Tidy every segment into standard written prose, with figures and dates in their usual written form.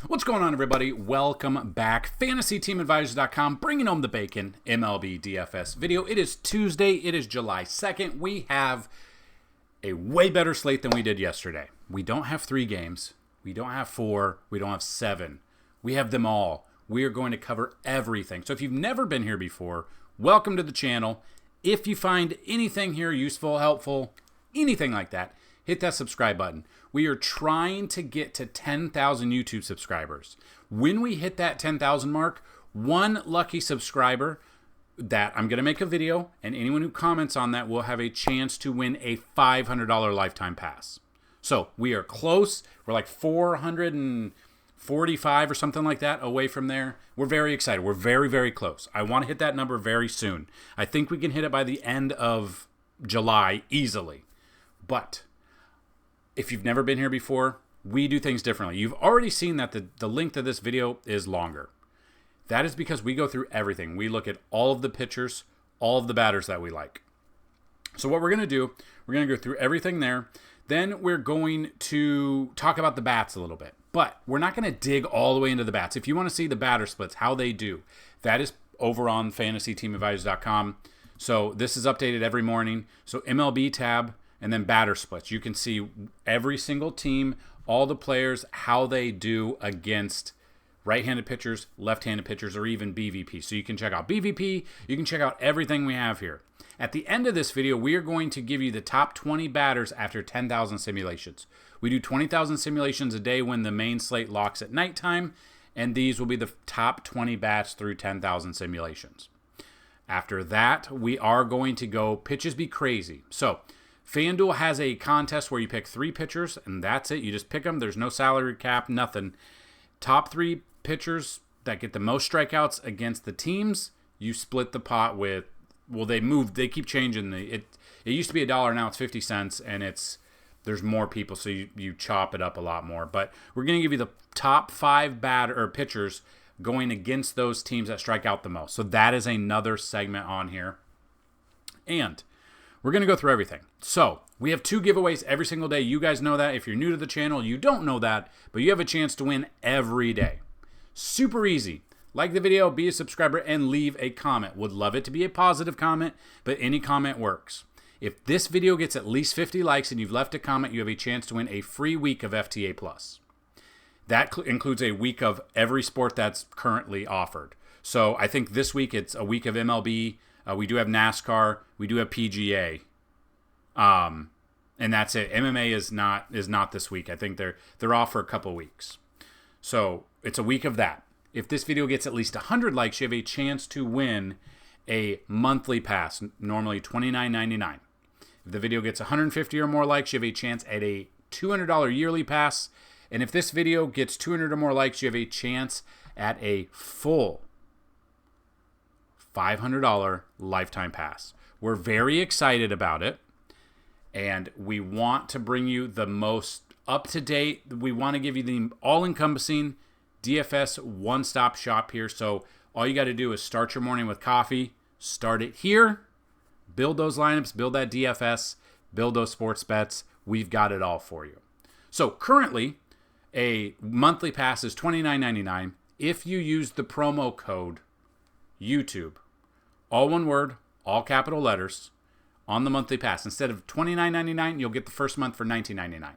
What's going on, everybody? Welcome back. FantasyTeamAdvisors.com, bringing home the bacon, MLB DFS video. It is Tuesday. It is July 2nd. We have a way better slate than we did yesterday. We don't have 3 games. We don't have 4. We don't have 7. We have them all. We are going to cover everything. So if you've never been here before, welcome to the channel. If you find anything here useful, helpful, anything like that, hit that subscribe button. We are trying to get to 10,000 YouTube subscribers. When we hit that 10,000 mark, one lucky subscriber that I'm going to make a video, and anyone who comments on that will have a chance to win a $500 lifetime pass. So we are close. We're like 445 or something like that away from there. We're very excited. We're very, very close. I want to hit that number very soon. I think we can hit it by the end of July easily. But if you've never been here before, we do things differently. You've already seen that the length of this video is longer. That is because we go through everything. We look at all of the pitchers, all of the batters that we like. So what we're going to do, we're going to go through everything there. Then we're going to talk about the bats a little bit. But we're not going to dig all the way into the bats. If you want to see the batter splits, how they do, that is over on FantasyTeamAdvisors.com. So this is updated every morning. So MLB tab, and then batter splits. You can see every single team, all the players, how they do against right-handed pitchers, left-handed pitchers, or even BVP. So you can check out BVP. You can check out everything we have here. At the end of this video, we are going to give you the top 20 batters after 10,000 simulations. We do 20,000 simulations a day when the main slate locks at nighttime, and these will be the top 20 bats through 10,000 simulations. After that, we are going to go pitches be crazy. So Fanduel has a contest where you pick 3 pitchers, and that's it. You just pick them. There's no salary cap, nothing. Top 3 pitchers that get the most strikeouts against the teams, you split the pot with, well, they keep changing. It used to be $1, now it's 50 cents, and there's more people, so you chop it up a lot more. But we're going to give you the top 5 pitchers going against those teams that strike out the most. So that is another segment on here. And we're going to go through everything. So we have 2 giveaways every single day. You guys know that. If you're new to the channel, you don't know that, but you have a chance to win every day. Super easy. Like the video, be a subscriber, and leave a comment. Would love it to be a positive comment, but any comment works. If this video gets at least 50 likes and you've left a comment, you have a chance to win a free week of FTA+. That includes a week of every sport that's currently offered. So I think this week it's a week of MLB. We do have NASCAR. We do have PGA. And that's it. MMA is not this week. I think they're off for a couple weeks. So it's a week of that. If this video gets at least 100 likes, you have a chance to win a monthly pass, normally $29.99. If the video gets 150 or more likes, you have a chance at a $200 yearly pass. And if this video gets 200 or more likes, you have a chance at a full $500 lifetime pass. We're very excited about it, and we want to bring you the most up-to-date. We want to give you the all-encompassing DFS one-stop shop here. So all you got to do is start your morning with coffee, start it here, build those lineups, build that DFS, build those sports bets. We've got it all for you. So currently, a monthly pass is $29.99 if you use the promo code YouTube. All one word, all capital letters, on the monthly pass. Instead of $29.99, you'll get the first month for $19.99.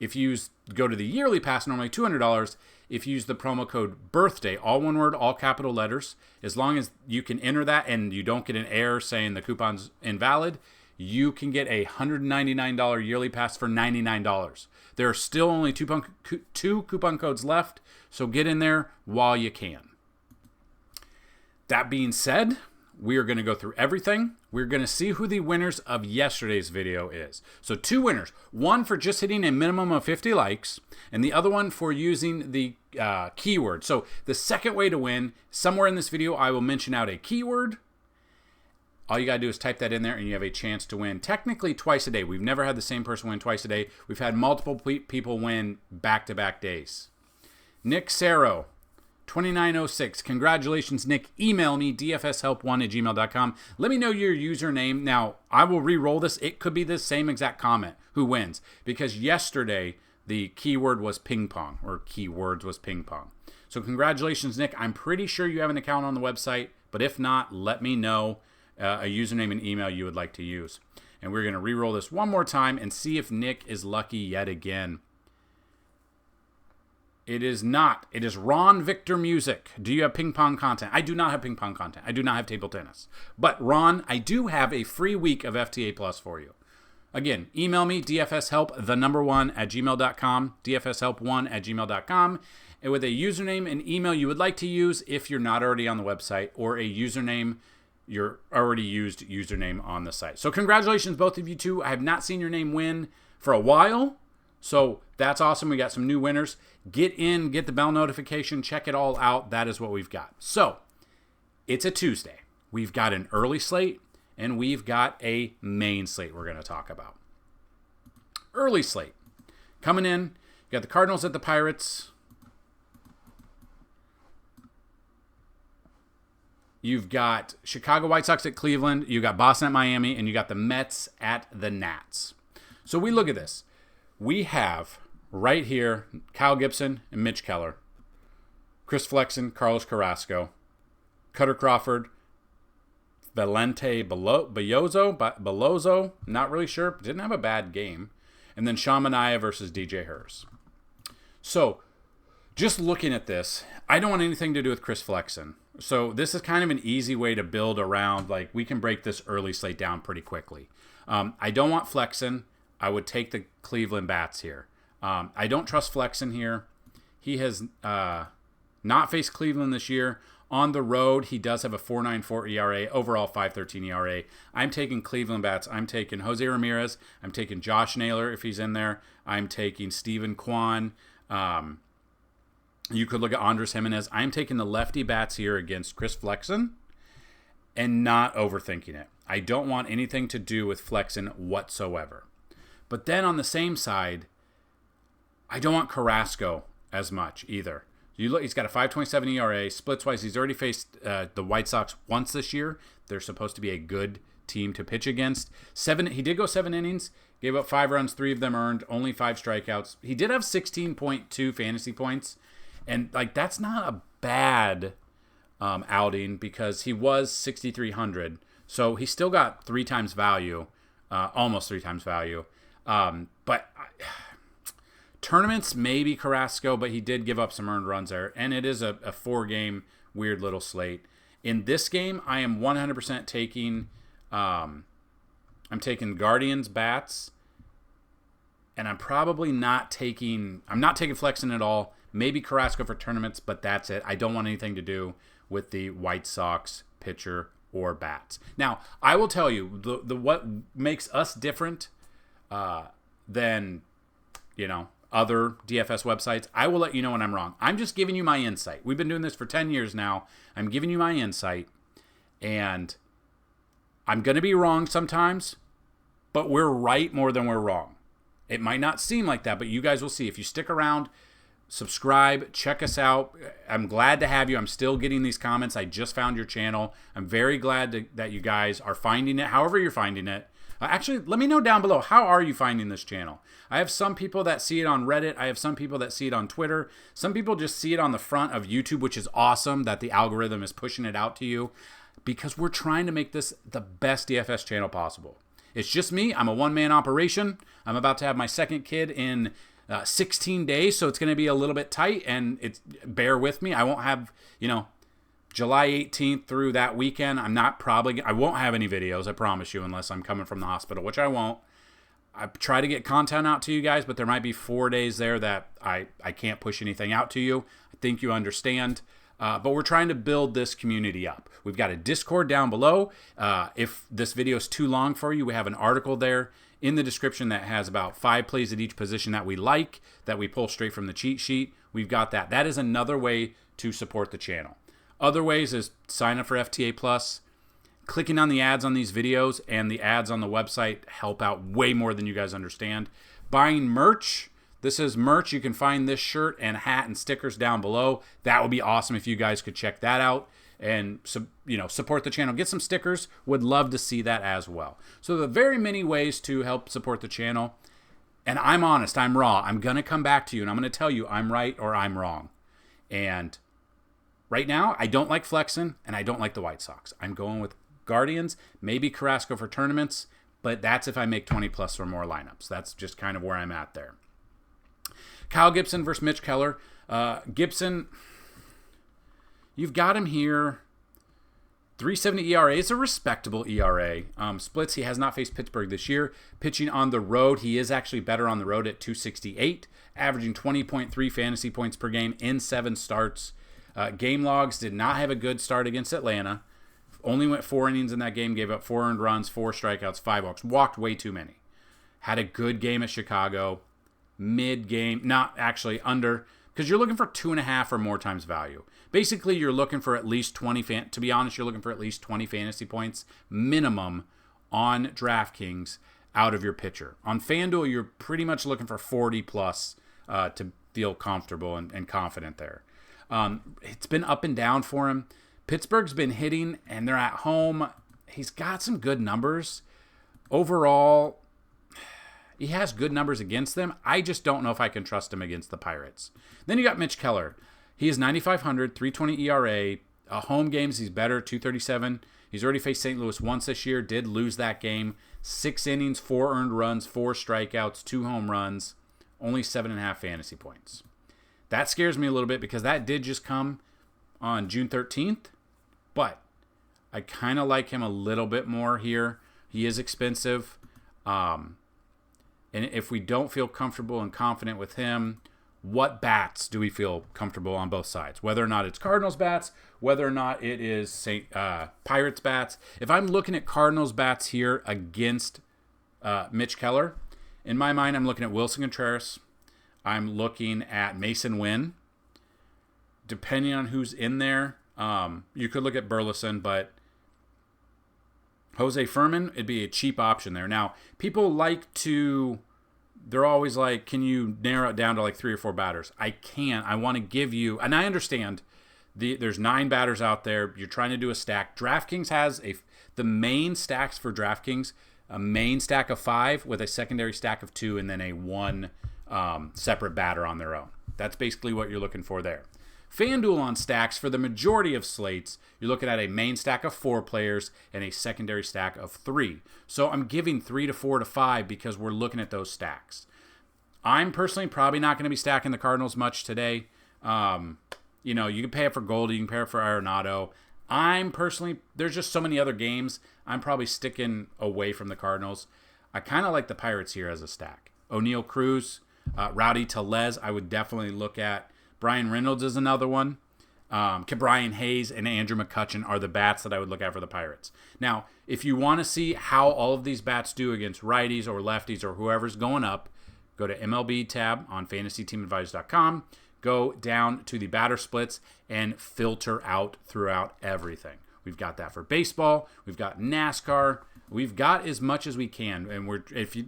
If you go to the yearly pass, normally $200, if you use the promo code BIRTHDAY, all one word, all capital letters, as long as you can enter that and you don't get an error saying the coupon's invalid, you can get a $199 yearly pass for $99. There are still only 2 coupon codes left, so get in there while you can. That being said, we are going to go through everything. We're going to see who the winners of yesterday's video is. So 2 winners. One for just hitting a minimum of 50 likes, and the other one for using the keyword. So the second way to win, somewhere in this video, I will mention out a keyword. All you got to do is type that in there, and you have a chance to win technically twice a day. We've never had the same person win twice a day. We've had multiple people win back-to-back days. Nick Saro, 2906. Congratulations, Nick. Email me, dfshelp1@gmail.com. Let me know your username. Now, I will re-roll this. It could be the same exact comment who wins, because yesterday The keyword was ping pong, or keywords was ping pong. So congratulations, Nick. I'm pretty sure you have an account on the website, but if not, let me know a username and email you would like to use. And we're going to re-roll this one more time and see if Nick is lucky yet again. It is not. It is Ron Victor Music. Do you have ping pong content? I do not have ping pong content. I do not have table tennis. But Ron, I do have a free week of FTA Plus for you. Again, email me, dfshelp1@gmail.com, dfshelp1@gmail.com, and with a username and email you would like to use if you're not already on the website, or a username, your already used username on the site. So congratulations, both of you two. I have not seen your name win for a while, so that's awesome. We got some new winners. Get in, get the bell notification, check it all out. That is what we've got. So it's a Tuesday. We've got an early slate, and we've got a main slate we're going to talk about. Early slate. Coming in, you got the Cardinals at the Pirates. You've got Chicago White Sox at Cleveland. You got Boston at Miami, and you got the Mets at the Nats. So we look at this. We have right here Kyle Gibson and Mitch Keller, Chris Flexen, Carlos Carrasco, Cutter Crawford, Valente Belozo, not really sure, didn't have a bad game, and then Sean Manaea versus DJ Hurst. So just looking at this, I don't want anything to do with Chris Flexen. So this is kind of an easy way to build around, like we can break this early slate down pretty quickly. I don't want Flexen. I would take the Cleveland bats here. I don't trust Flexen here. He has not faced Cleveland this year. On the road, he does have a 4.94 ERA, overall 5.13 ERA. I'm taking Cleveland bats. I'm taking Jose Ramirez. I'm taking Josh Naylor if he's in there. I'm taking Steven Kwan. You could look at Andres Jimenez. I'm taking the lefty bats here against Chris Flexen and not overthinking it. I don't want anything to do with Flexen whatsoever. But then on the same side, I don't want Carrasco as much either. You look, he's got a 5.27 ERA. Splits-wise, he's already faced the White Sox once this year. They're supposed to be a good team to pitch against. He did go 7 innings, gave up 5 runs, 3 of them earned, only 5 strikeouts. He did have 16.2 fantasy points, and like that's not a bad outing because he was 6,300. So he still got 3 times value, almost 3 times value. Tournaments, maybe Carrasco, but he did give up some earned runs there. And it is a 4-game weird little slate. In this game, I am 100% taking I'm taking Guardians bats. And I'm not taking Flexen at all. Maybe Carrasco for tournaments, but that's it. I don't want anything to do with the White Sox pitcher or bats. Now, I will tell you the what makes us different than other DFS websites. I will let you know when I'm wrong. I'm just giving you my insight. We've been doing this for 10 years now. I'm giving you my insight, and I'm going to be wrong sometimes, but we're right more than we're wrong. It might not seem like that, but you guys will see. If you stick around, subscribe, check us out. I'm glad to have you. I'm still getting these comments. I just found your channel. I'm very glad that you guys are finding it, however you're finding it. Actually, let me know down below, how are you finding this channel? I have some people that see it on Reddit. I have some people that see it on Twitter. Some people just see it on the front of YouTube, which is awesome that the algorithm is pushing it out to you, because we're trying to make this the best DFS channel possible. It's just me. I'm a one-man operation. I'm about to have my second kid in 16 days, so it's going to be a little bit tight, and bear with me. I won't have, July 18th through that weekend. I won't have any videos, I promise you, unless I'm coming from the hospital, which I won't. I try to get content out to you guys, but there might be 4 days there that I can't push anything out to you. I think you understand. But we're trying to build this community up. We've got a Discord down below. If this video is too long for you, we have an article there in the description that has about 5 plays at each position that we like, that we pull straight from the cheat sheet. We've got that. That is another way to support the channel. Other ways is sign up for FTA Plus. Clicking on the ads on these videos and the ads on the website help out way more than you guys understand. Buying merch. This is merch. You can find this shirt and hat and stickers down below. That would be awesome if you guys could check that out and support the channel. Get some stickers. Would love to see that as well. So there are very many ways to help support the channel. And I'm honest, I'm raw. I'm going to come back to you and I'm going to tell you I'm right or I'm wrong. And right now, I don't like Flexen and I don't like the White Sox. I'm going with Guardians, maybe Carrasco for tournaments, but that's if I make 20 plus or more lineups. That's just kind of where I'm at there. Kyle Gibson versus Mitch Keller. Gibson, you've got him here. 3.70 ERA is a respectable ERA. Splits, he has not faced Pittsburgh this year. Pitching on the road, he is actually better on the road at 268, averaging 20.3 fantasy points per game in 7 starts. Game logs did not have a good start against Atlanta. Only went 4 innings in that game, gave up 4 earned runs, 4 strikeouts, 5 walks. Walked way too many. Had a good game at Chicago. Mid-game, not actually under, because you're looking for 2.5 or more times value. Basically, you're looking for at least 20, to be honest, you're looking for at least 20 fantasy points minimum on DraftKings out of your pitcher. On FanDuel, you're pretty much looking for 40 plus to feel comfortable and confident there. It's been up and down for him. Pittsburgh's been hitting, and they're at home. He's got some good numbers. Overall, he has good numbers against them. I just don't know if I can trust him against the Pirates. Then you got Mitch Keller. He is 9,500, 3.20 ERA. Home games, he's better, 237. He's already faced St. Louis once this year, did lose that game. 6 innings, 4 earned runs, 4 strikeouts, 2 home runs, only 7.5 fantasy points. That scares me a little bit because that did just come on June 13th, but I kind of like him a little bit more here. He is expensive. And if we don't feel comfortable and confident with him, what bats do we feel comfortable on both sides? Whether or not it's Cardinals bats, whether or not it is Pirates bats. If I'm looking at Cardinals bats here against Mitch Keller, in my mind, I'm looking at Wilson Contreras. I'm looking at Mason Wynn. Depending on who's in there, you could look at Burleson, but Jose Furman, it'd be a cheap option there. Now, people like to... They're always like, can you narrow it down to like 3 or 4 batters? I can't. I want to give you, and I understand there's 9 batters out there. You're trying to do a stack. DraftKings has the main stacks for DraftKings, a main stack of 5 with a secondary stack of 2 and then a 1 separate batter on their own. That's basically what you're looking for there. FanDuel on stacks, for the majority of slates, you're looking at a main stack of 4 players and a secondary stack of 3. So I'm giving 3 to 4 to 5 because we're looking at those stacks. I'm personally probably not going to be stacking the Cardinals much today. You can pay up for Goldie, you can pay up for Arenado. I'm personally, there's just so many other games, I'm probably sticking away from the Cardinals. I kind of like the Pirates here as a stack. O'Neal Cruz, Rowdy Tellez, I would definitely look at. Brian Reynolds is another one. Brian Hayes and Andrew McCutchen are the bats that I would look at for the Pirates. Now, if you want to see how all of these bats do against righties or lefties or whoever's going up, go to MLB tab on FantasyTeamAdvisors.com. Go down to the batter splits and filter out throughout everything. We've got that for baseball. We've got NASCAR. We've got as much as we can. And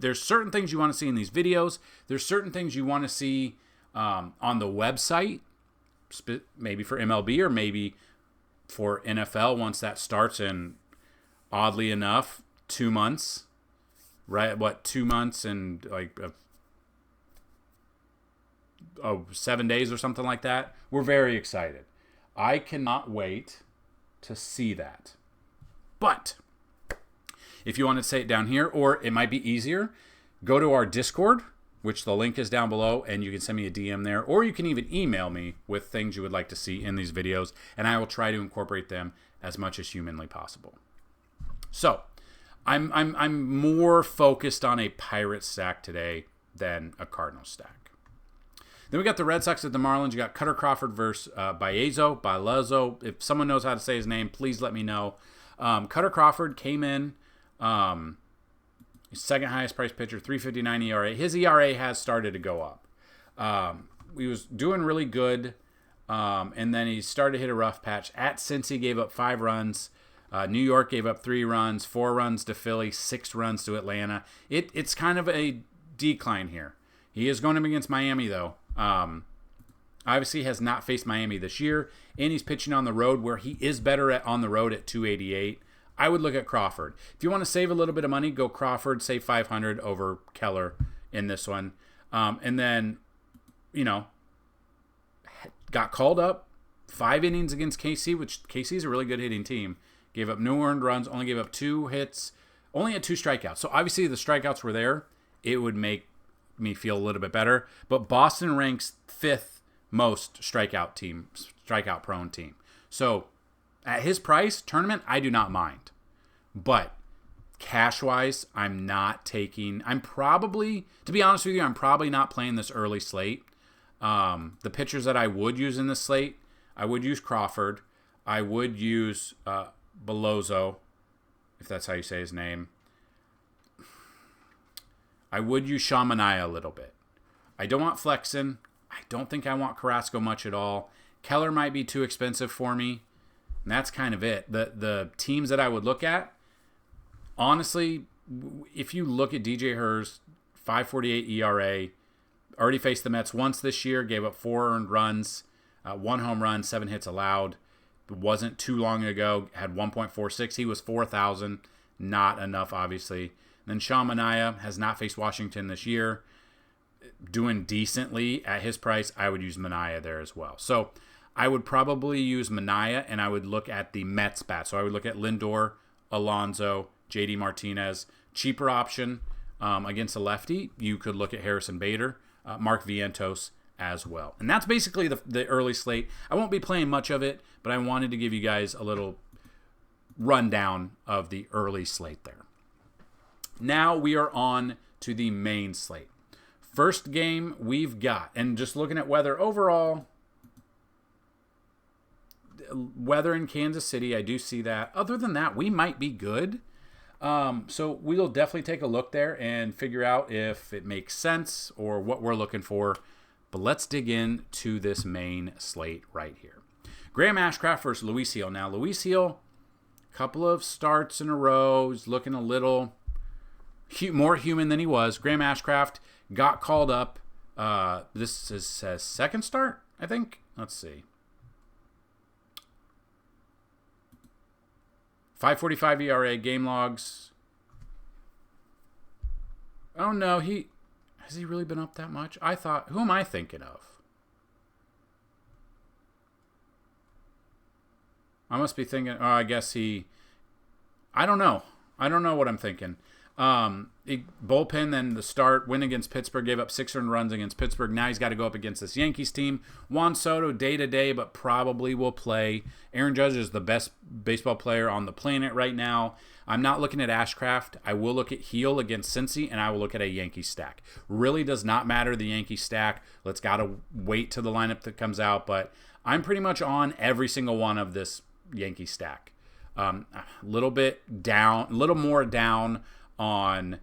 there's certain things you want to see in these videos. There's certain things you want to see on the website, maybe for MLB or maybe for NFL once that starts in, oddly enough, 2 months, right? 2 months and 7 days or something like that. We're very excited. I cannot wait to see that. But if you want to say it down here, or it might be easier, go to our Discord, which the link is down below, and you can send me a DM there, or you can even email me with things you would like to see in these videos, and I will try to incorporate them as much as humanly possible. So, I'm more focused on a Pirate stack today than a Cardinal stack. Then we got the Red Sox at the Marlins. You got Cutter Crawford versus Baezo. If someone knows how to say his name, please let me know. Cutter Crawford came in. Second highest price pitcher, 3.59 ERA. His ERA has started to go up. He was doing really good, and then he started to hit a rough patch. At Cincy, gave up 5 runs. New York gave up 3 runs, 4 runs to Philly, 6 runs to Atlanta. It's kind of a decline here. He is going up against Miami, though. Obviously has not faced Miami this year, and he's pitching on the road where he is better on the road at 288. I would look at Crawford. If you want to save a little bit of money, go Crawford, save $500 over Keller in this one. And then, got called up 5 innings against KC, which KC is a really good hitting team. Gave up no earned runs, only gave up 2 hits, only had 2 strikeouts. So obviously the strikeouts were there. It would make me feel a little bit better. But Boston ranks 5th most strikeout prone team. So at his price, tournament, I do not mind. But cash-wise, I'm probably, to be honest with you, I'm probably not playing this early slate. The pitchers that I would use in this slate, I would use Crawford. I would use Belozo, if that's how you say his name. I would use Shamania a little bit. I don't want Flexen. I don't think I want Carrasco much at all. Keller might be too expensive for me. And that's kind of it. The teams that I would look at, honestly, if you look at DJ Herz, 5.48 ERA, already faced the Mets once this year, gave up 4 earned runs, 1 home run, 7 hits allowed. It wasn't too long ago, had 1.46. He was 4,000. Not enough, obviously. Then Sean Manaea has not faced Washington this year. Doing decently at his price, I would use Manaea there as well. So I would probably use Manaea, and I would look at the Mets bat. So I would look at Lindor, Alonso, JD Martinez. Cheaper option against a lefty, you could look at Harrison Bader, Mark Vientos as well. And that's basically the early slate. I won't be playing much of it, but I wanted to give you guys a little rundown of the early slate there. Now we are on to the main slate. First game we've got, and just looking at weather overall, weather in Kansas City, I do see that. Other than that, we might be good. So we'll definitely take a look there and figure out if it makes sense or what we're looking for. But let's dig into this main slate right here. Graham Ashcraft versus Luis Gil. Now, Luis Gil, couple of starts in a row. He's looking a little more human than he was. Graham Ashcraft got called up. This is his second start, I think. Let's see. 5.45 ERA, game logs. Oh no, has he really been up that much? Who am I thinking of? I must be thinking, I guess I don't know. I don't know what I'm thinking. Bullpen, then the start, win against Pittsburgh, gave up 6 earned runs against Pittsburgh. Now he's got to go up against this Yankees team. Juan Soto, day-to-day, but probably will play. Aaron Judge is the best baseball player on the planet right now. I'm not looking at Ashcraft. I will look at Gil against Cincy, and I will look at a Yankee stack. Really does not matter the Yankee stack. Let's got to wait till the lineup that comes out, but I'm pretty much on every single one of this Yankee stack. A little more down on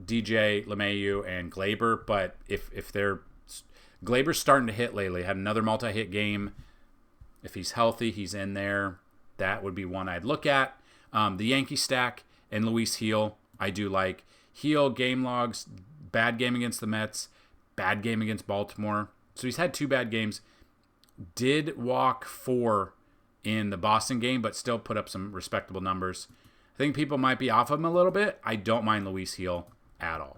DJ LeMahieu and Glaber, but if Glaber's starting to hit lately, had another multi-hit game. If he's healthy, he's in there. That would be one I'd look at. The Yankee stack and Luis Gil, I do like. Gil game logs, bad game against the Mets, bad game against Baltimore. So he's had 2 bad games. Did walk 4 in the Boston game, but still put up some respectable numbers. I think people might be off of him a little bit. I don't mind Luis Gil at all.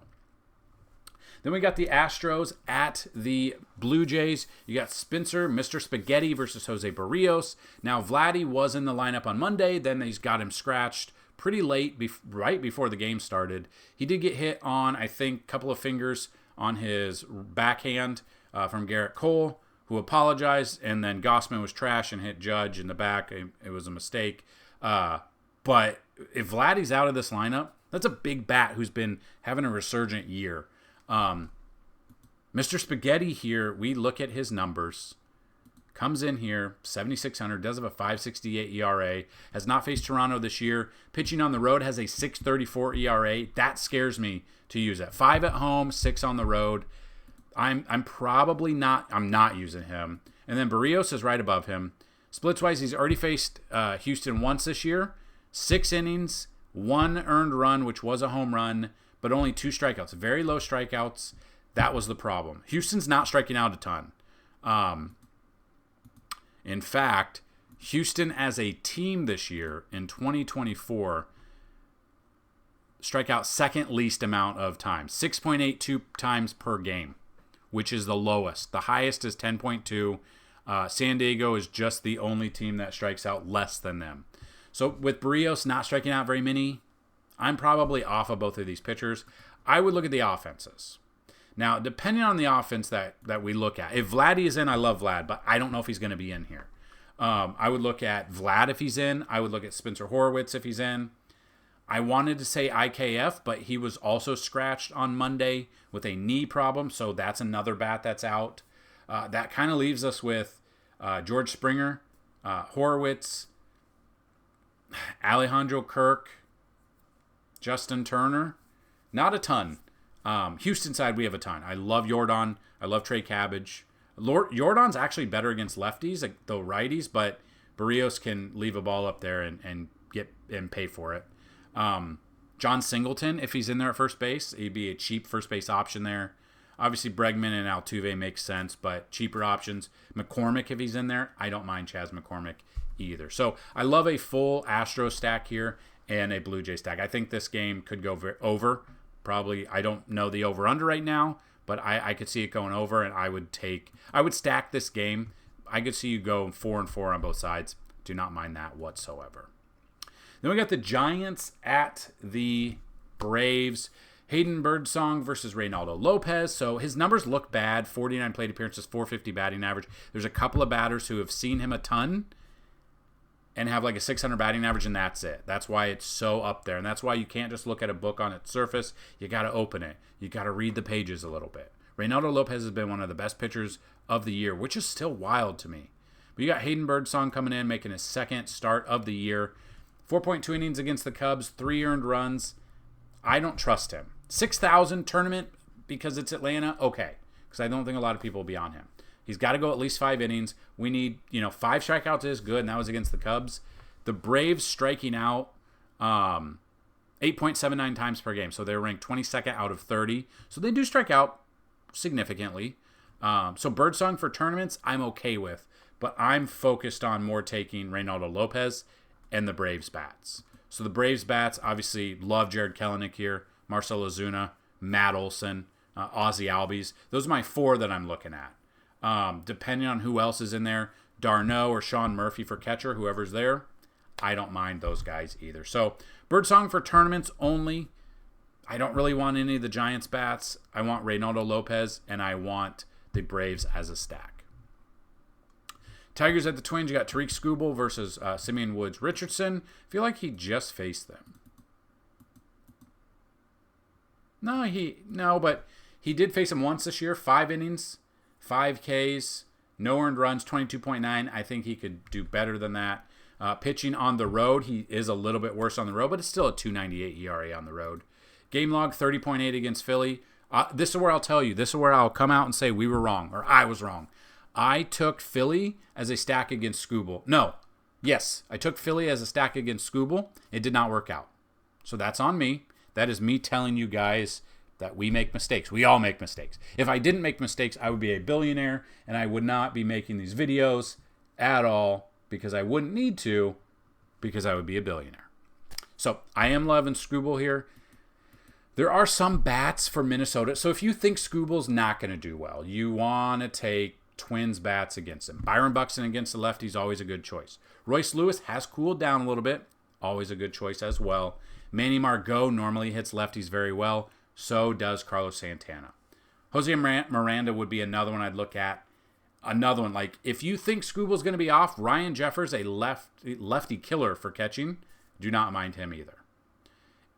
Then we got the Astros at the Blue Jays. You got Spencer, Mr. Spaghetti versus Jose Barrios. Now, Vladdy was in the lineup on Monday. Then he's got him scratched pretty late, right before the game started. He did get hit on, I think, a couple of fingers on his backhand from Garrett Cole, who apologized. And then Gossman was trash and hit Judge in the back. It was a mistake. But if Vladdy's out of this lineup, that's a big bat who's been having a resurgent year. Mr. Spaghetti here, we look at his numbers. Comes in here, 7,600, does have a 5.68 ERA. Has not faced Toronto this year. Pitching on the road has a 6.34 ERA. That scares me to use it. 5 at home, 6 on the road. I'm not using him. And then Barrios is right above him. Splits-wise, he's already faced Houston once this year. 6 innings, 1 earned run, which was a home run, but only 2 strikeouts. Very low strikeouts. That was the problem. Houston's not striking out a ton. In fact, Houston as a team this year in 2024 strike out second least amount of times, 6.82 times per game, which is the lowest. The highest is 10.2. San Diego is just the only team that strikes out less than them. So with Barrios not striking out very many, I'm probably off of both of these pitchers. I would look at the offenses. Now, depending on the offense that we look at, if Vladdy is in, I love Vlad, but I don't know if he's going to be in here. I would look at Vlad if he's in. I would look at Spencer Horwitz if he's in. I wanted to say IKF, but he was also scratched on Monday with a knee problem, so that's another bat that's out. That kind of leaves us with George Springer, Horwitz, Alejandro Kirk, Justin Turner. Not a ton. Houston side, we have a ton. I love Jordan. I love Trey Cabbage. Jordan's actually better against lefties, like though righties, but Barrios can leave a ball up there and get and pay for it. John Singleton, if he's in there at first base, he'd be a cheap first base option there. Obviously, Bregman and Altuve makes sense, but cheaper options. McCormick, if he's in there, I don't mind Chas McCormick either. So I love a full Astro stack here and a Blue Jay stack. I think this game could go over. Probably, I don't know the over-under right now, but I could see it going over, and I would stack this game. I could see you go 4-4 on both sides. Do not mind that whatsoever. Then we got the Giants at the Braves. Hayden Birdsong versus Reynaldo Lopez. So his numbers look bad. 49 plate appearances, 450 batting average. There's a couple of batters who have seen him a ton and have like a 600 batting average, and that's it. That's why it's so up there. And that's why you can't just look at a book on its surface. You got to open it. You got to read the pages a little bit. Reynaldo Lopez has been one of the best pitchers of the year, which is still wild to me. But you got Hayden Birdsong coming in, making his second start of the year. 4.2 innings against the Cubs, 3 earned runs. I don't trust him. 6,000 tournament because it's Atlanta? Okay, because I don't think a lot of people will be on him. He's got to go at least 5 innings. We need, 5 strikeouts is good, and that was against the Cubs. The Braves striking out 8.79 times per game, so they're ranked 22nd out of 30. So they do strike out significantly. So Birdsong for tournaments, I'm okay with, but I'm focused on more taking Reynaldo Lopez and the Braves bats. So the Braves bats, obviously, love Jared Kelenic here, Marcell Ozuna, Matt Olson, Ozzie Albies. Those are my 4 that I'm looking at. Depending on who else is in there, Darno or Sean Murphy for catcher, whoever's there, I don't mind those guys either. So Birdsong for tournaments only. I don't really want any of the Giants bats. I want Reynaldo Lopez, and I want the Braves as a stack. Tigers at the Twins, you got Tariq Skubal versus Simeon Woods Richardson. I feel like he just faced them. But he did face him once this year. 5 innings, 5 Ks, no earned runs, 22.9. I think he could do better than that. Pitching on the road, he is a little bit worse on the road, but it's still a 2.98 ERA on the road. Game log 30.8 against Philly. This is where I'll tell you. This is where I'll come out and say we were wrong, or I was wrong. I took Philly as a stack against Skubal. I took Philly as a stack against Skubal. It did not work out. So that's on me. That is me telling you guys that we make mistakes. We all make mistakes. If I didn't make mistakes, I would be a billionaire, and I would not be making these videos at all because I wouldn't need to, because I would be a billionaire. So I am loving Skubal here. There are some bats for Minnesota. So if you think Skubal's not going to do well, you want to take Twins bats against him. Byron Buxton against the lefties, always a good choice. Royce Lewis has cooled down a little bit. Always a good choice as well. Manny Margot normally hits lefties very well. So does Carlos Santana. Jose Miranda would be another one I'd look at. Another one, like if you think Skubal's going to be off, Ryan Jeffers, a lefty killer for catching, do not mind him either.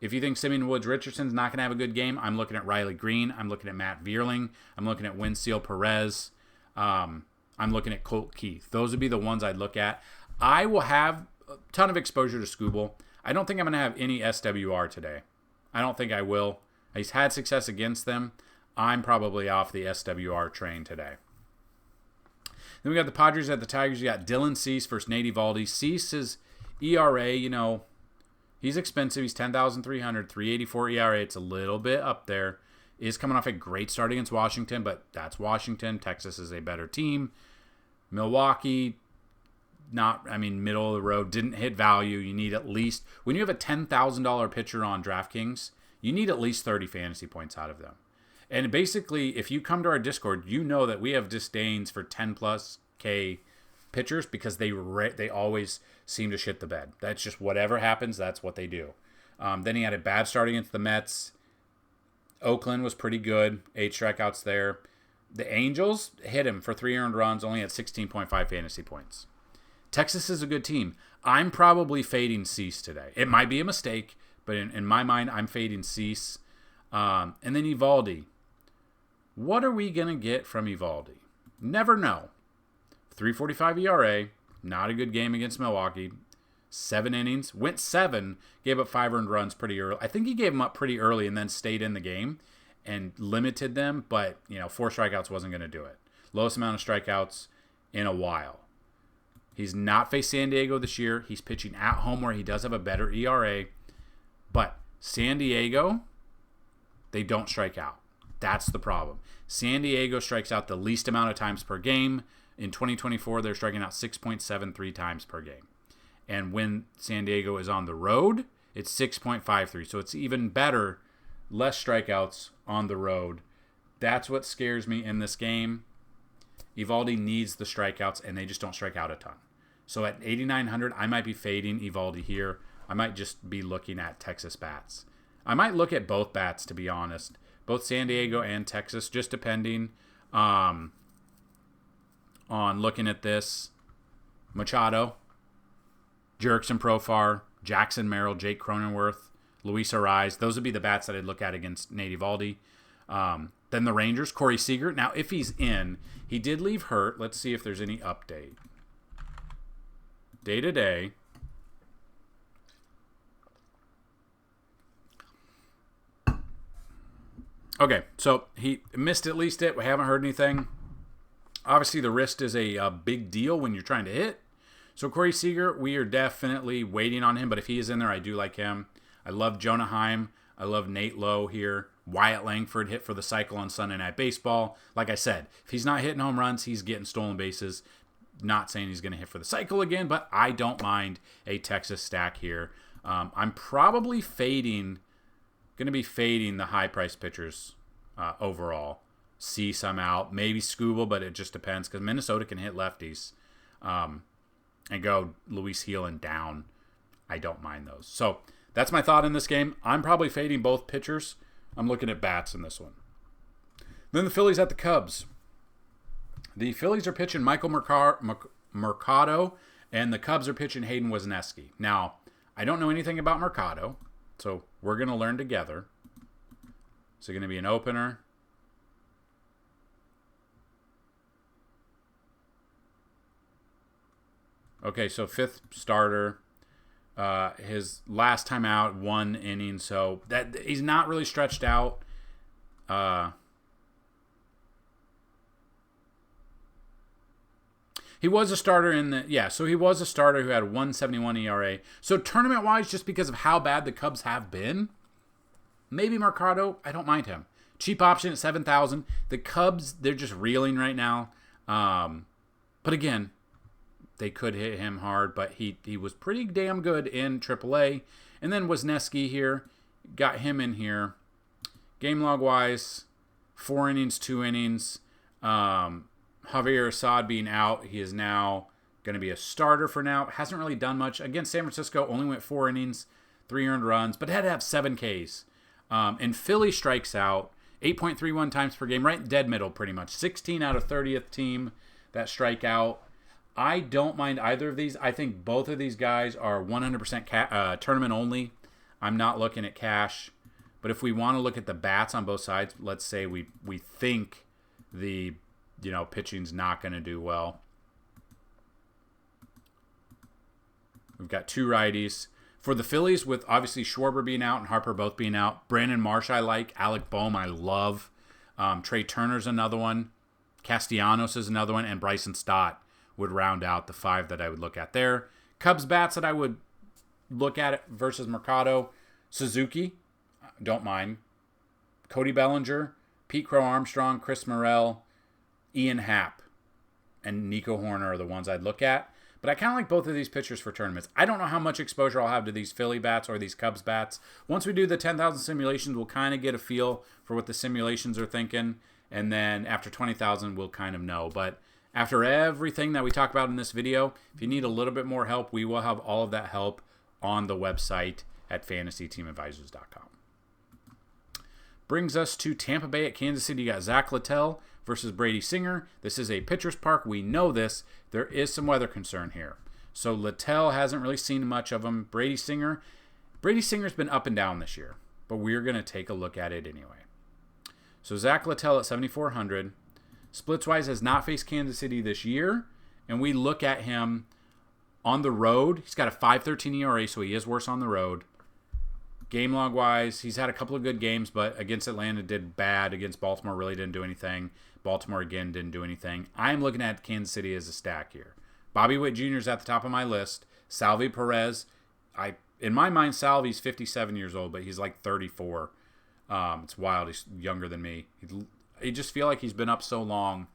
If you think Simeon Woods Richardson's not going to have a good game, I'm looking at Riley Green. I'm looking at Matt Vierling. I'm looking at Winseal Perez. I'm looking at Colt Keith. Those would be the ones I'd look at. I will have a ton of exposure to Skubal. I don't think I'm going to have any SWR today. I don't think I will. He's had success against them. I'm probably off the SWR train today. Then we got the Padres at the Tigers. You got Dylan Cease versus Nate Eovaldi. Cease's ERA, he's expensive. He's 10,300, 384 ERA. It's a little bit up there. Is coming off a great start against Washington, but that's Washington. Texas is a better team. Milwaukee, middle of the road, didn't hit value. You need at least, when you have a $10,000 pitcher on DraftKings, you need at least 30 fantasy points out of them. And basically, if you come to our Discord, you know that we have disdains for 10 plus K pitchers because they always seem to shit the bed. That's just whatever happens, that's what they do. Then he had a bad start against the Mets. Oakland was pretty good. 8 strikeouts there. The Angels hit him for 3 earned runs, only had 16.5 fantasy points. Texas is a good team. I'm probably fading Cease today. It might be a mistake, but in my mind, I'm fading Cease. And then Evaldi. What are we going to get from Evaldi? Never know. 3.45 ERA. Not a good game against Milwaukee. 7 innings. Went 7. Gave up 5 earned runs pretty early. I think he gave them up pretty early and then stayed in the game and limited them. But, 4 strikeouts wasn't going to do it. Lowest amount of strikeouts in a while. He's not faced San Diego this year. He's pitching at home where he does have a better ERA. But San Diego, they don't strike out. That's the problem. San Diego strikes out the least amount of times per game. In 2024, they're striking out 6.73 times per game. And when San Diego is on the road, it's 6.53. So it's even better, less strikeouts on the road. That's what scares me in this game. Evaldi needs the strikeouts, and they just don't strike out a ton. So at 8,900, I might be fading Evaldi here. I might just be looking at Texas bats. I might look at both bats, to be honest. Both San Diego and Texas, just depending on looking at this. Machado, Jurickson Profar, Jackson Merrill, Jake Cronenworth, Luis Ariz. Those would be the bats that I'd look at against Nate Evaldi. Then the Rangers, Corey Seager. Now, if he's in, he did leave hurt. Let's see if there's any update. Day to day. Okay, so he missed at least it. We haven't heard anything. Obviously, the wrist is a big deal when you're trying to hit. So Corey Seager, we are definitely waiting on him. But if he is in there, I do like him. I love Jonah Heim. I love Nate Lowe here. Wyatt Langford hit for the cycle on Sunday Night Baseball. Like I said, if he's not hitting home runs, he's getting stolen bases. Not saying he's going to hit for the cycle again, but I don't mind a Texas stack here. I'm probably going to be fading the high-priced pitchers overall. Cease, I'm out. Maybe Skubal, but it just depends because Minnesota can hit lefties. And go Luis Heelan down. I don't mind those. So that's my thought in this game. I'm probably fading both pitchers. I'm looking at bats in this one. Then the Phillies at the Cubs. The Phillies are pitching Michael Mercado, and the Cubs are pitching Hayden Wesneski. Now, I don't know anything about Mercado, so we're going to learn together. Is it going to be an opener? Okay, so 5th starter. His last time out, 1 inning, so that he's not really stretched out. He was a starter he was a starter who had 1.71 ERA. So tournament-wise, just because of how bad the Cubs have been, maybe Mercado, I don't mind him. Cheap option at 7,000. The Cubs, they're just reeling right now. But again, they could hit him hard, but he was pretty damn good in AAA. And then Wesneski here, got him in here. Game log-wise, 4 innings, 2 innings. Javier Assad being out, he is now going to be a starter for now. Hasn't really done much. Against San Francisco, only went 4 innings, 3 earned runs, but had to have 7 Ks. And Philly strikes out 8.31 times per game, right dead middle pretty much. 16 out of 30th team that strike out. I don't mind either of these. I think both of these guys are 100% tournament only. I'm not looking at cash. But if we want to look at the bats on both sides, let's say we think the pitching's not going to do well. We've got 2 righties. For the Phillies, with obviously Schwarber being out and Harper both being out, Brandon Marsh I like. Alec Boehm I love. Trey Turner's another one. Castellanos is another one. And Bryson Stott would round out the 5 that I would look at there. Cubs bats that I would look at versus Mercado. Suzuki, don't mind. Cody Bellinger, Pete Crow Armstrong, Chris Morel, Ian Happ, and Nico Horner are the ones I'd look at. But I kind of like both of these pitchers for tournaments. I don't know how much exposure I'll have to these Philly bats or these Cubs bats. Once we do the 10,000 simulations, we'll kind of get a feel for what the simulations are thinking. And then after 20,000, we'll kind of know. But after everything that we talk about in this video, if you need a little bit more help, we will have all of that help on the website at FantasyTeamAdvisors.com. Brings us to Tampa Bay at Kansas City. You got Zach Littell versus Brady Singer. This is a pitcher's park. We know this. There is some weather concern here. So Littell hasn't really seen much of him. Brady Singer's been up and down this year, but we're going to take a look at it anyway. So Zach Littell at 7,400. Splitswise has not faced Kansas City this year, and we look at him on the road. He's got a 5.13 ERA, so he is worse on the road. Game log wise, he's had a couple of good games, but against Atlanta did bad. Against Baltimore really didn't do anything. Baltimore again didn't do anything. I'm looking at Kansas City as a stack here. Bobby Witt Jr. is at the top of my list. Salvi Perez, in my mind, Salvi's 57 years old, but he's like 34. It's wild. He's younger than me. I just feel like he's been up so long,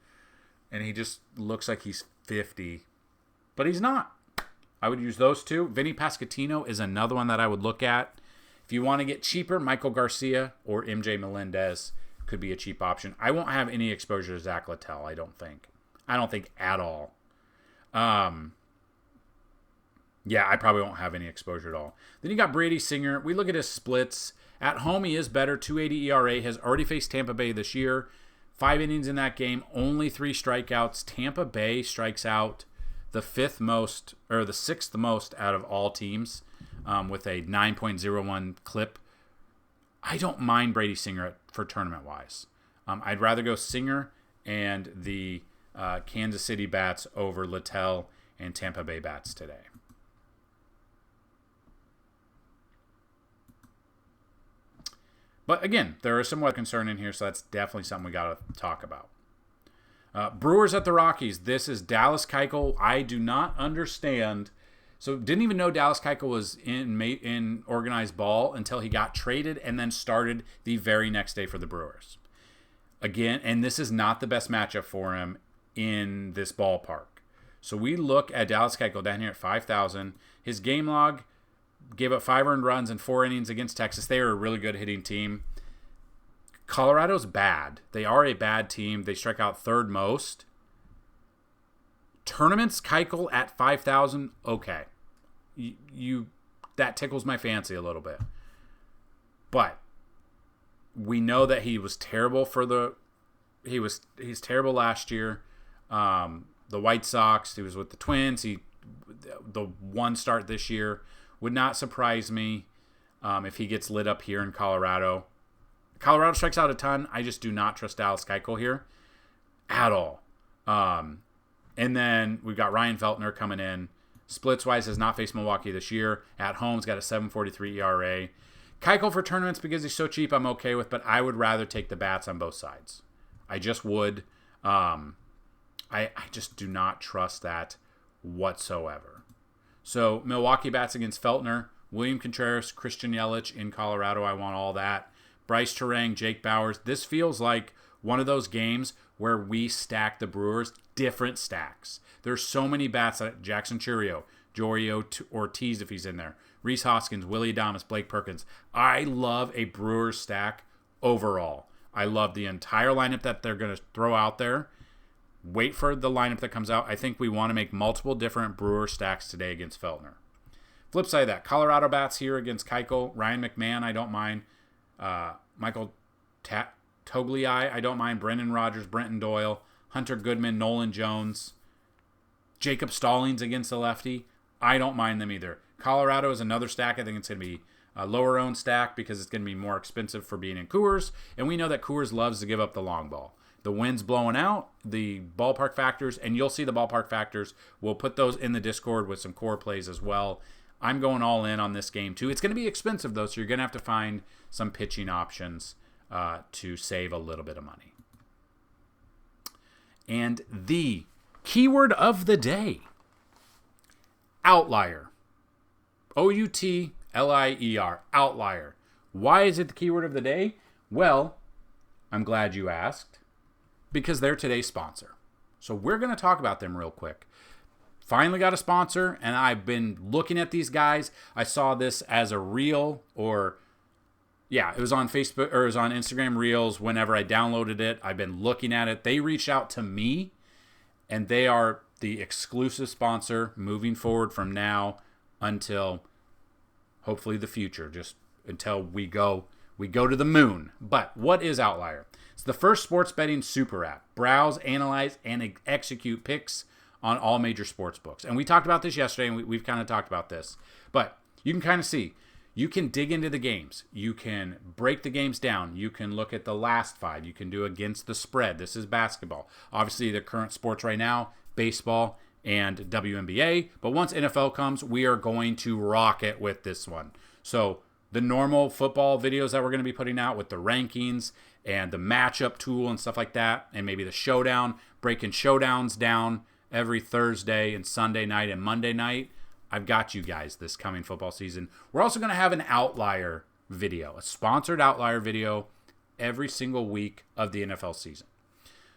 and he just looks like he's 50, but he's not. I would use those two. Vinny Pasquantino is another one that I would look at. If you want to get cheaper, Michael Garcia or MJ Melendez could be a cheap option. I won't have any exposure to Zach Littell, I don't think. I don't think at all. Yeah, I probably won't have any exposure at all. Then you got Brady Singer. We look at his splits. At home, he is better. 2.80 ERA. Has already faced Tampa Bay this year. 5 innings in that game. Only 3 strikeouts. Tampa Bay strikes out the 6th most out of all teams. With a 9.01 clip. I don't mind Brady Singer for tournament-wise. I'd rather go Singer and the Kansas City bats over Littell and Tampa Bay bats today. But again, there is some weather concern in here, so that's definitely something we got to talk about. Brewers at the Rockies. This is Dallas Keuchel. I do not understand. So didn't even know Dallas Keuchel was in organized ball until he got traded and then started the very next day for the Brewers. Again, and this is not the best matchup for him in this ballpark. So we look at Dallas Keuchel down here at 5,000. His game log gave up 5 earned runs in 4 innings against Texas. They are a really good hitting team. Colorado's bad. They are a bad team. They strike out 3rd most. Tournaments, Keuchel at 5,000, okay. That tickles my fancy a little bit. But we know that he was terrible he's terrible last year. The White Sox, he was with the Twins. The one start this year would not surprise me if he gets lit up here in Colorado. Colorado strikes out a ton. I just do not trust Dallas Keuchel here at all. And then we've got Ryan Feltner coming in. Splits-wise has not faced Milwaukee this year. At home, he's got a 7.43 ERA. Keuchel for tournaments, because he's so cheap, I'm okay with, but I would rather take the bats on both sides. I just would. I just do not trust that whatsoever. So Milwaukee bats against Feltner. William Contreras, Christian Yelich in Colorado. I want all that. Bryce Terang, Jake Bauers. This feels like one of those games where we stack the Brewers, different stacks. There's so many bats that Jackson Chourio, Jorio Ortiz if he's in there, Rhys Hoskins, Willie Adames, Blake Perkins. I love a Brewers stack overall. I love the entire lineup that they're going to throw out there. Wait for the lineup that comes out. I think we want to make multiple different Brewer stacks today against Feltner. Flip side of that, Colorado bats here against Keuchel. Ryan McMahon, I don't mind. Michael Togliai, I don't mind. Brendan Rodgers, Brenton Doyle, Hunter Goodman, Nolan Jones. Jacob Stallings against the lefty. I don't mind them either. Colorado is another stack. I think it's going to be a lower owned stack because it's going to be more expensive for being in Coors. And we know that Coors loves to give up the long ball. The wind's blowing out, the ballpark factors, and you'll see the ballpark factors. We'll put those in the Discord with some core plays as well. I'm going all in on this game too. It's going to be expensive though, so you're going to have to find some pitching options to save a little bit of money. And the keyword of the day, Outlier. Outlier, Outlier. Why is it the keyword of the day? Well, I'm glad you asked, because they're today's sponsor. So we're going to talk about them real quick. finally got a sponsor, and I've been looking at these guys. I saw this as a reel, or it was on Facebook, or it was on Instagram Reels. Whenever I downloaded it, I've been looking at it. They reached out to me, and they are the exclusive sponsor moving forward from now until hopefully the future, just until we go to the moon. But what is Outlier? It's the first sports betting super app. Browse, analyze, and execute picks on all major sports books. And we talked about this yesterday, and we've kind of talked about this. But you can kind of see, you can dig into the games. You can break the games down. You can look at the last 5. You can do against the spread. This is basketball. Obviously, the current sports right now, baseball and WNBA. But once NFL comes, we are going to rock it with this one. So the normal football videos that we're going to be putting out with the rankings and the matchup tool and stuff like that, and maybe the showdown, breaking showdowns down every Thursday and Sunday night and Monday night, I've got you guys this coming football season. We're also going to have an Outlier video, a sponsored Outlier video every single week of the NFL season.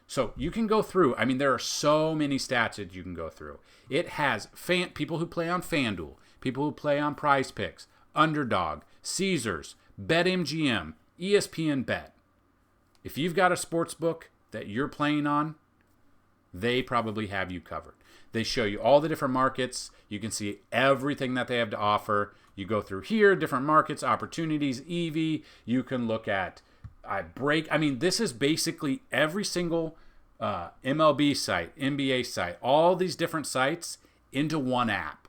So you can go through. I mean, there are so many stats that you can go through. It has people who play on Fanduel, people who play on Prize Picks, Underdog, Caesars, BetMGM, ESPN Bet. If you've got a sports book that you're playing on, they probably have you covered. They show you all the different markets. You can see everything that they have to offer. You go through here, different markets, opportunities, EV. You can look at this is basically every single MLB site, NBA site, all these different sites into one app.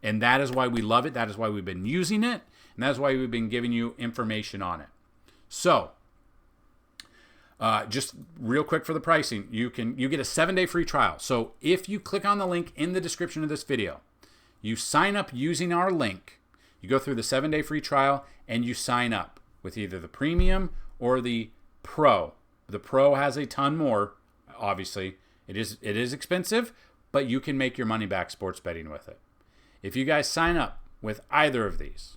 And that is why we love it. That is why we've been using it. And that's why we've been giving you information on it. So, just real quick for the pricing, you get a 7-day free trial. So if you click on the link in the description of this video, you sign up using our link, you go through the 7-day free trial, and you sign up with either the premium or the pro. The pro has a ton more, obviously. It is expensive, but you can make your money back sports betting with it. If you guys sign up with either of these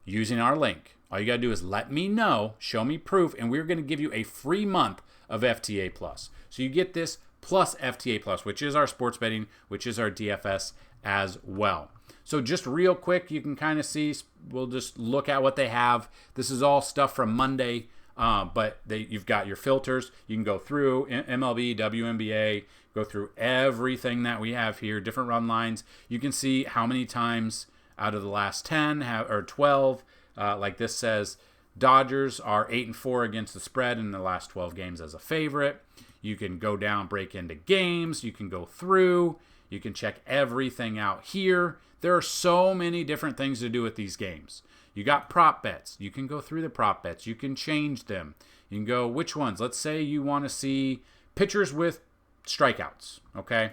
using our link, all you got to do is let me know, show me proof, and we're going to give you a free month of FTA Plus. So you get this plus FTA Plus, which is our sports betting, which is our DFS as well. So just real quick, you can kind of see, we'll just look at what they have. This is all stuff from Monday, but you've got your filters. You can go through MLB, WNBA, go through everything that we have here, different run lines. You can see how many times out of the last 10 or 12, like this says, Dodgers are 8-4 against the spread in the last 12 games as a favorite. You can go down, break into games. You can go through. You can check everything out here. There are so many different things to do with these games. You got prop bets. You can go through the prop bets. You can change them. You can go, which ones? Let's say you want to see pitchers with strikeouts, okay?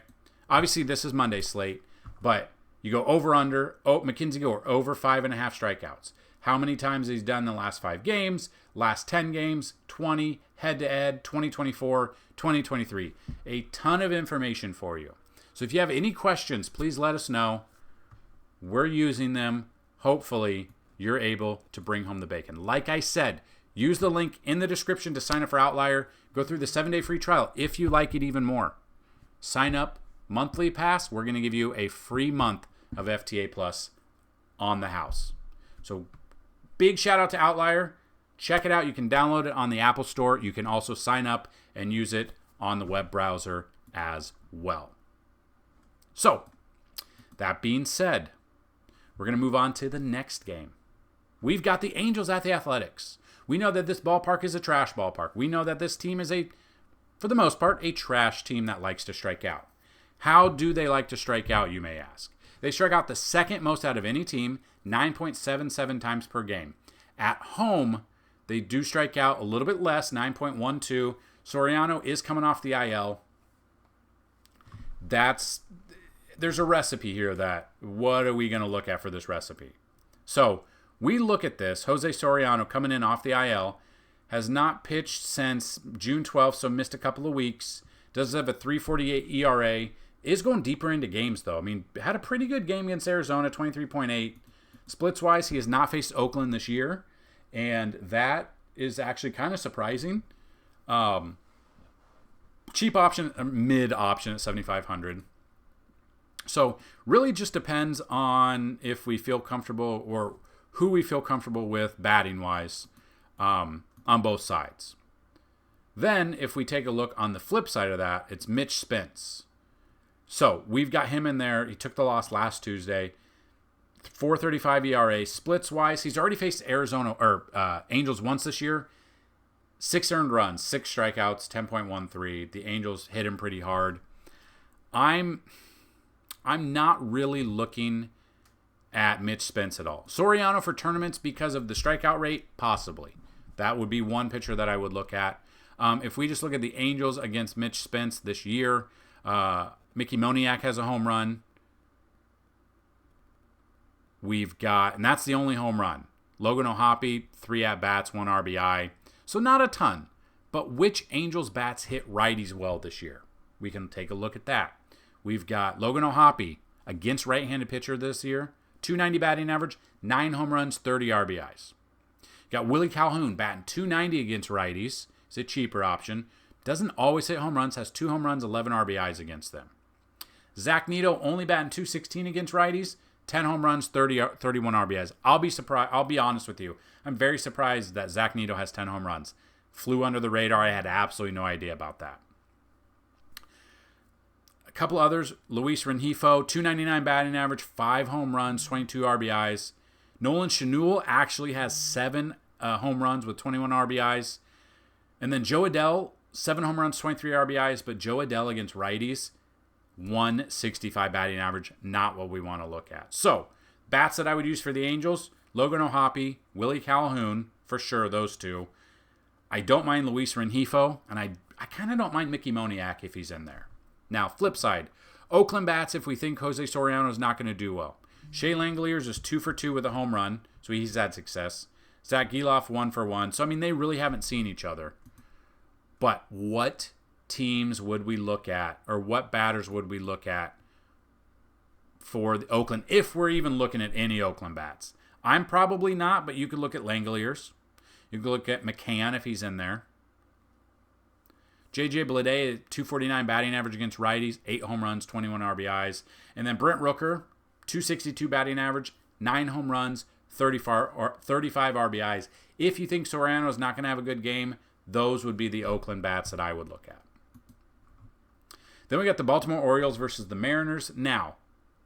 Obviously, this is Monday slate, but you go over, under. Mackenzie Gore, over 5.5 strikeouts. How many times he's done the last 5 games, last 10 games, 20, head-to-head, 2024, 2023. A ton of information for you. So if you have any questions, please let us know. We're using them. Hopefully, you're able to bring home the bacon. Like I said, use the link in the description to sign up for Outlier. Go through the 7-day free trial if you like it even more. Sign up, monthly pass. We're going to give you a free month of FTA Plus on the house. So big shout out to Outlier. Check it out. You can download it on the Apple Store. You can also sign up and use it on the web browser as well. So, that being said, we're going to move on to the next game. We've got the Angels at the Athletics. We know that this ballpark is a trash ballpark. We know that this team is for the most part, a trash team that likes to strike out. How do they like to strike out, you may ask? They strike out the second most out of any team, 9.77 times per game. At home, they do strike out a little bit less, 9.12. Soriano is coming off the IL. There's a recipe here what are we going to look at for this recipe? So we look at this. Jose Soriano coming in off the IL, has not pitched since June 12th, so missed a couple of weeks. Does have a 3.48 ERA. Is going deeper into games, though. I mean, had a pretty good game against Arizona, 23.8. Splits-wise, he has not faced Oakland this year, and that is actually kind of surprising. Cheap option, mid option at 7,500. So really just depends on if we feel comfortable or who we feel comfortable with batting-wise on both sides. Then if we take a look on the flip side of that, it's Mitch Spence. So we've got him in there. He took the loss last Tuesday. 4.35 ERA. Splits-wise, he's already faced Angels once this year. 6 earned runs, 6 strikeouts, 10.13. The Angels hit him pretty hard. I'm not really looking at Mitch Spence at all. Soriano for tournaments because of the strikeout rate, possibly. That would be one pitcher that I would look at. If we just look at the Angels against Mitch Spence this year, Mickey Moniak has a home run. We've got, and that's the only home run. Logan O'Hoppe, 3 at-bats, 1 RBI. So not a ton. But which Angels bats hit righties well this year? We can take a look at that. We've got Logan O'Hoppe against right-handed pitcher this year. 290 batting average, 9 home runs, 30 RBIs. Got Willie Calhoun batting 290 against righties. He's a cheaper option. Doesn't always hit home runs, has 2 home runs, 11 RBIs against them. Zach Neto only batting 216 against righties, 10 home runs, 31 RBIs. I'll be honest with you. I'm very surprised that Zach Neto has 10 home runs. Flew under the radar. I had absolutely no idea about that. A couple others. Luis Rengifo, 299 batting average, 5 home runs, 22 RBIs. Nolan Schanuel actually has 7 home runs with 21 RBIs. And then Joe Adell, 7 home runs, 23 RBIs, but Joe Adell against righties, 165 batting average, not what we want to look at. So, bats that I would use for the Angels, Logan O'Hoppe, Willie Calhoun, for sure, those 2. I don't mind Luis Rengifo, and I kind of don't mind Mickey Moniak if he's in there. Now, flip side, Oakland bats if we think Jose Soriano is not going to do well. Shea Langeliers is 2 for 2 with a home run, so he's had success. Zach Geloff, 1 for 1. So, I mean, they really haven't seen each other. But what teams would we look at, or what batters would we look at for the Oakland, if we're even looking at any Oakland bats? I'm probably not, but you could look at Langeliers. You could look at McCann if he's in there. J.J. Bleday, 249 batting average against righties, 8 home runs, 21 RBIs. And then Brent Rooker, 262 batting average, 9 home runs, 35 RBIs. If you think Soriano is not going to have a good game, those would be the Oakland bats that I would look at. Then we got the Baltimore Orioles versus the Mariners. Now,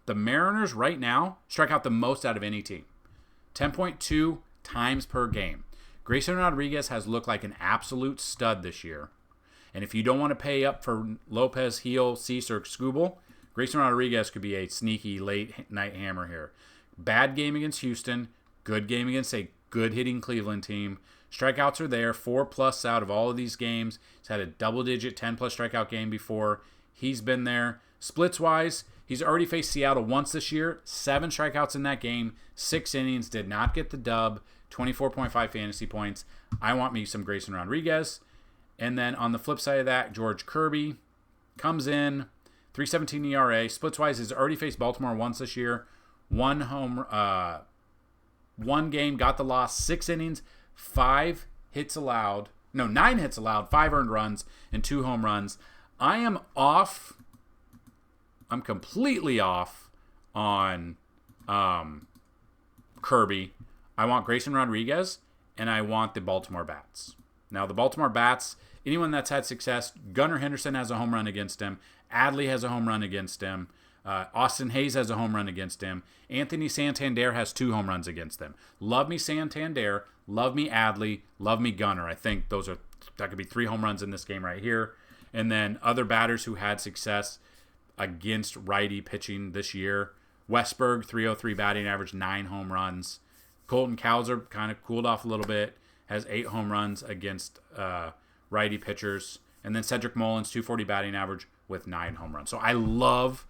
the Mariners right now strike out the most out of any team. 10.2 times per game. Grayson Rodriguez has looked like an absolute stud this year. And if you don't want to pay up for Lopez, Heel, Cease, or Skubal, Grayson Rodriguez could be a sneaky late night hammer here. Bad game against Houston. Good game against a good hitting Cleveland team. Strikeouts are there, 4+ out of all of these games. He's had a double-digit 10+ strikeout game before. He's been there. Splits-wise, he's already faced Seattle once this year. 7 strikeouts in that game, 6 innings, did not get the dub, 24.5 fantasy points. I want me some Grayson Rodriguez. And then on the flip side of that, George Kirby comes in, 3.17 ERA. Splits-wise, he's already faced Baltimore once this year. 1 game, got the loss, 6 innings, 9 hits allowed, 5 earned runs, and 2 home runs. I'm completely off on Kirby. I want Grayson Rodriguez, and I want the Baltimore bats. Now, the Baltimore bats, anyone that's had success, Gunnar Henderson has a home run against him. Adley has a home run against him. Austin Hayes has a home run against him. Anthony Santander has 2 home runs against them. Love me Santander. Love me Adley. Love me Gunnar. I think that could be 3 home runs in this game right here. And then other batters who had success against righty pitching this year. Westberg, 303 batting average, 9 home runs. Colton Cowser kind of cooled off a little bit. Has 8 home runs against righty pitchers. And then Cedric Mullins, 240 batting average with 9 home runs. So I love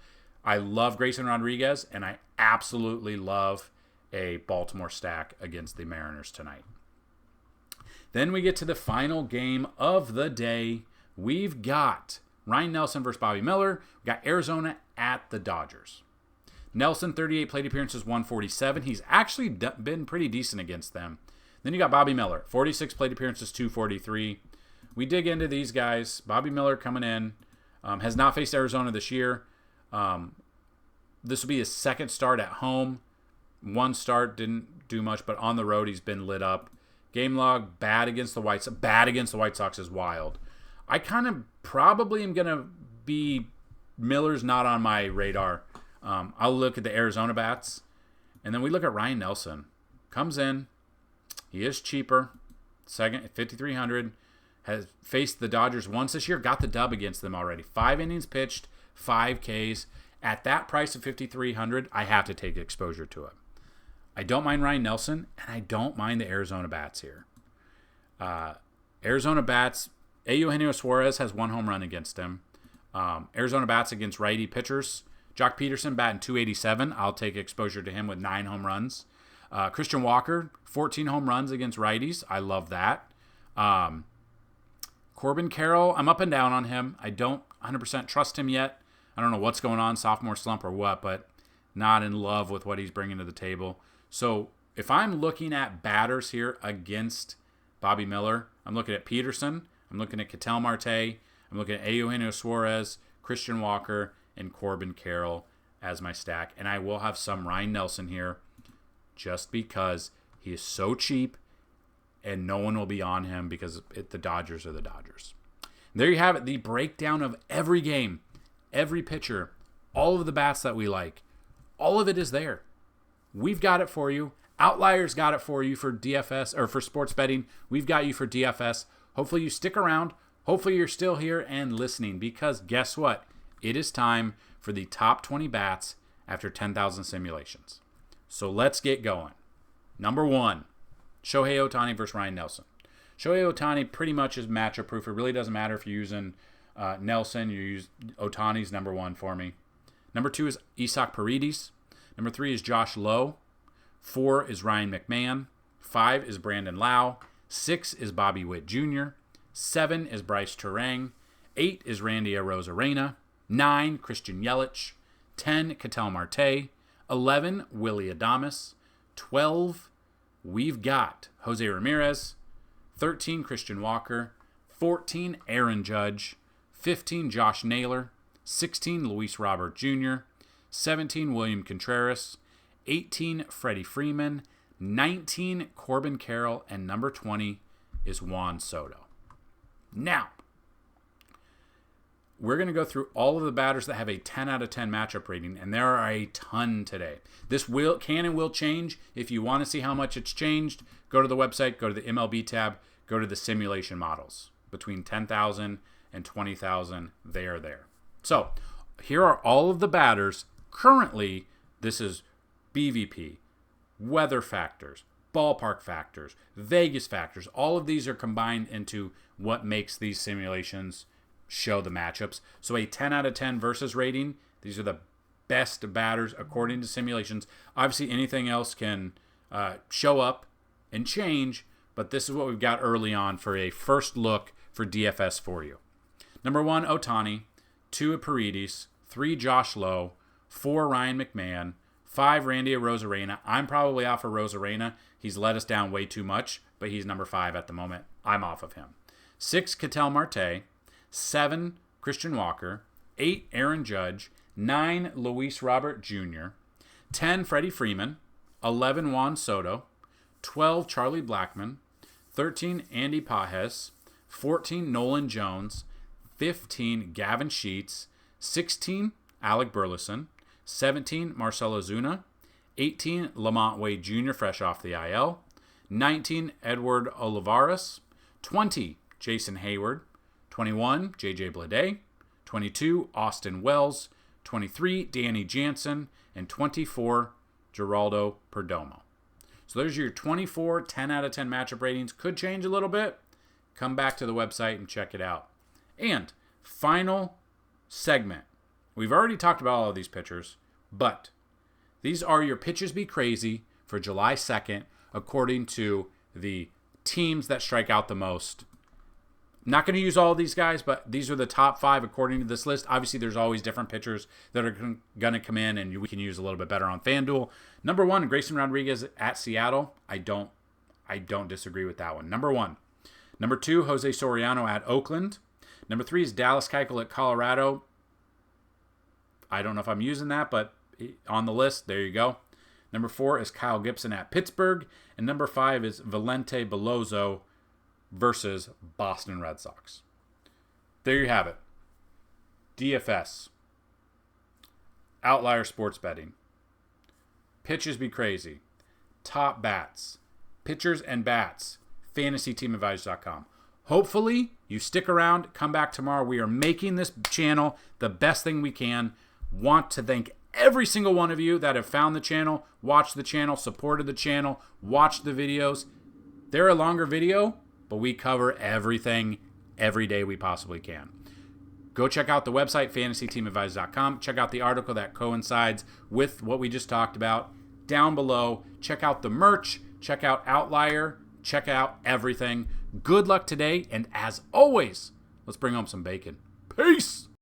Grayson Rodriguez, and I absolutely love a Baltimore stack against the Mariners tonight. Then we get to the final game of the day. We've got Ryan Nelson versus Bobby Miller. We got Arizona at the Dodgers. Nelson, 38 plate appearances, 147. He's actually been pretty decent against them. Then you got Bobby Miller, 46 plate appearances, 243. We dig into these guys. Bobby Miller coming in, has not faced Arizona this year. This will be his second start at home. One start didn't do much, but on the road he's been lit up. Game log, bad against the White Sox. Bad against the White Sox is wild. I kind of probably am going to be... Miller's not on my radar. I'll look at the Arizona bats. And then we look at Ryan Nelson. Comes in. He is cheaper. Second at 5,300. Has faced the Dodgers once this year. Got the dub against them already. 5 innings pitched. 5 Ks. At that price of 5,300, I have to take exposure to it. I don't mind Ryan Nelson, and I don't mind the Arizona bats here. Arizona bats, Eugenio Suarez has 1 home run against him. Arizona bats against righty pitchers. Jock Peterson batting .287. I'll take exposure to him with 9 home runs. Christian Walker, 14 home runs against righties. I love that. Corbin Carroll, I'm up and down on him. I don't 100% trust him yet. I don't know what's going on, sophomore slump or what, but not in love with what he's bringing to the table. So if I'm looking at batters here against Bobby Miller, I'm looking at Peterson, I'm looking at Ketel Marte, I'm looking at Eugenio Suarez, Christian Walker, and Corbin Carroll as my stack. And I will have some Ryan Nelson here just because he is so cheap and no one will be on him because the Dodgers are the Dodgers. And there you have it, the breakdown of every game, every pitcher, all of the bats that we like. All of it is there. We've got it for you. Outlier's got it for you for DFS or for sports betting. We've got you for DFS. Hopefully you stick around. Hopefully you're still here and listening because guess what? It is time for the top 20 bats after 10,000 simulations. So let's get going. Number 1, Shohei Ohtani versus Ryan Nelson. Shohei Ohtani pretty much is matchup proof. It really doesn't matter if you're using Nelson. You use Ohtani's number 1 for me. Number 2 is Isaac Paredes. Number 3 is Josh Lowe. 4 is Ryan McMahon. 5 is Brandon Lau. 6 is Bobby Witt Jr. 7 is Bryce Turang. 8 is Randy Arozarena. 9, Christian Yelich. 10, Ketel Marte. 11, Willy Adames. 12, we've got Jose Ramirez. 13, Christian Walker. 14, Aaron Judge. 15, Josh Naylor. 16, Luis Robert Jr. 17, William Contreras. 18, Freddie Freeman. 19, Corbin Carroll. And number 20 is Juan Soto. Now, we're going to go through all of the batters that have a 10 out of 10 matchup rating, and there are a ton today. This can and will change. If you want to see how much it's changed, go to the website, go to the MLB tab, go to the simulation models. Between 10,000 and 20,000, they are there. So, here are all of the batters. Currently, this is BVP, weather factors, ballpark factors, Vegas factors. All of these are combined into what makes these simulations show the matchups. So a 10 out of 10 versus rating, these are the best batters according to simulations. Obviously, anything else can show up and change, but this is what we've got early on for a first look for DFS for you. Number 1, Ohtani. 2, Paredes. 3, Josh Lowe. 4, Ryan McMahon. 5, Randy Arozarena. I'm probably off of Arozarena. He's let us down way too much, but he's number 5 at the moment. I'm off of him. 6, Ketel Marte. 7, Christian Walker. 8, Aaron Judge. 9, Luis Robert Jr. 10, Freddie Freeman. 11, Juan Soto. 12, Charlie Blackmon. 13, Andy Pajes. 14, Nolan Jones. 15, Gavin Sheets. 16, Alec Burleson. 17, Marcell Ozuna. 18, Lamont Wade Jr., fresh off the IL. 19, Edward Olivares. 20, Jason Hayward. 21, J.J. Bleday. 22, Austin Wells. 23, Danny Jansen. And 24, Geraldo Perdomo. So there's your 24 10 out of 10 matchup ratings. Could change a little bit. Come back to the website and check it out. And final segment. We've already talked about all of these pitchers, but these are your pitches be crazy for July 2nd, according to the teams that strike out the most. Not going to use all of these guys, but these are the top 5 according to this list. Obviously, there's always different pitchers that are going to come in, and we can use a little bit better on FanDuel. Number 1, Grayson Rodriguez at Seattle. I don't disagree with that one. Number 1. Number 2, Jose Soriano at Oakland. Number 3 is Dallas Keuchel at Colorado. I don't know if I'm using that, but on the list. There you go. Number 4 is Kyle Gibson at Pittsburgh. And number 5 is Valente Bellozo versus Boston Red Sox. There you have it. DFS. Outlier sports betting. Pitches be crazy. Top bats. Pitchers and bats. FantasyTeamAdvisors.com. Hopefully, you stick around. Come back tomorrow. We are making this channel the best thing we can. Want to thank every single one of you that have found the channel, watched the channel, supported the channel, watched the videos. They're a longer video, but we cover everything every day we possibly can. Go check out the website, FantasyTeamAdvisors.com. Check out the article that coincides with what we just talked about. Down below, check out the merch. Check out Outlier. Check out everything. Good luck today, and as always, let's bring home some bacon. Peace!